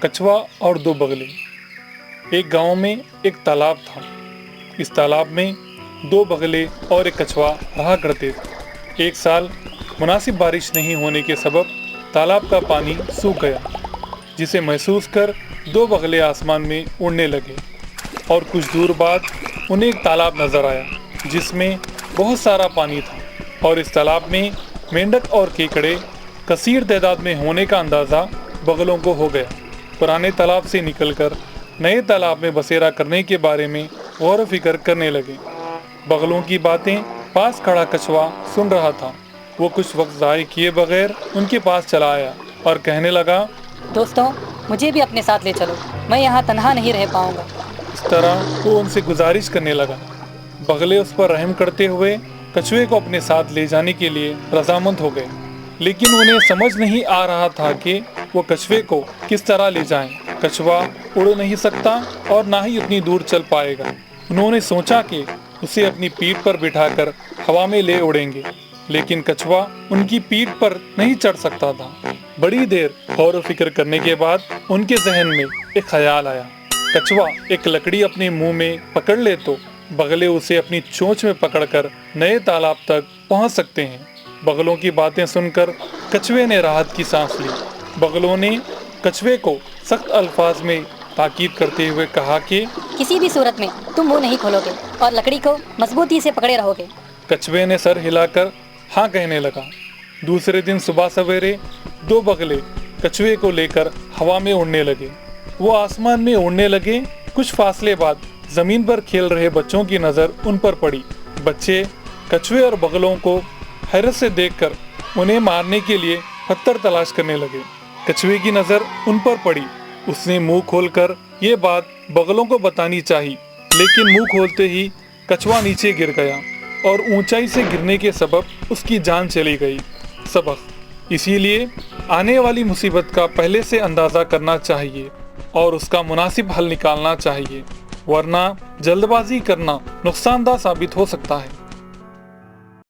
कछुआ और दो बगले। एक गांव में एक तालाब था। इस तालाब में दो बगले और एक कछुआ रहा करते थे। एक साल मुनासिब बारिश नहीं होने के सबब तालाब का पानी सूख गया, जिसे महसूस कर दो बगले आसमान में उड़ने लगे और कुछ दूर बाद उन्हें एक तालाब नजर आया जिसमें बहुत सारा पानी था और इस तालाब में मेंढक और केकड़े कसीर तादाद में होने का अंदाज़ा बगलों को हो गया। पुराने तालाब से निकलकर नए तालाब में बसेरा करने के बारे में गौर व फिक्र करने लगे। बगलों की बातें पास खड़ा कछुआ सुन रहा था। वो कुछ वक्त ज़ाय किए बगैर उनके पास चला आया और कहने लगा, दोस्तों, मुझे भी अपने साथ ले चलो, मैं यहाँ तन्हा नहीं रह पाऊँगा। इस तरह वो उनसे गुजारिश करने लगा। बगले उस पर रहम करते हुए कछुए को अपने साथ ले जाने के लिए रजामंद हो गए, लेकिन उन्हें समझ नहीं आ रहा था कि वो कछुए को किस तरह ले जाएं। कछुआ उड़ नहीं सकता और ना ही उतनी दूर चल पाएगा। उन्होंने सोचा कि उसे अपनी पीठ पर बिठाकर हवा में ले उड़ेंगे, लेकिन कछुआ उनकी पीठ पर नहीं चढ़ सकता था। बड़ी देर गौर व फिक्र करने के बाद उनके जहन में एक ख्याल आया। कछुआ एक लकड़ी अपने मुंह में पकड़ ले तो बगले उसे अपनी चोंच में पकड़कर नए तालाब तक पहुंच सकते हैं। बगलों की बातें सुनकर कछुए ने राहत की सांस ली। बगलों ने कछुए को सख्त अल्फाज में ताकीद करते हुए कहा कि किसी भी सूरत में तुम मुंह नहीं खोलोगे और लकड़ी को मजबूती से पकड़े रहोगे। कछुए ने सर हिलाकर हाँ कहने लगा। दूसरे दिन सुबह सवेरे दो बगले कछुए को लेकर हवा में उड़ने लगे। वो आसमान में उड़ने लगे। कुछ फासले बाद जमीन पर खेल रहे बच्चों की नज़र उन पर पड़ी। बच्चे कछुए और बगलों को हैरत से देखकर उन्हें मारने के लिए पत्थर तलाश करने लगे। कछुए की नज़र उन पर पड़ी। उसने मुंह खोलकर ये बात बगलों को बतानी चाहिए, लेकिन मुंह खोलते ही कछुआ नीचे गिर गया और ऊंचाई से गिरने के सबब उसकी जान चली गई। सबक, इसीलिए आने वाली मुसीबत का पहले से अंदाज़ा करना चाहिए और उसका मुनासिब हल निकालना चाहिए, वरना जल्दबाजी करना नुकसानदा साबित हो सकता है।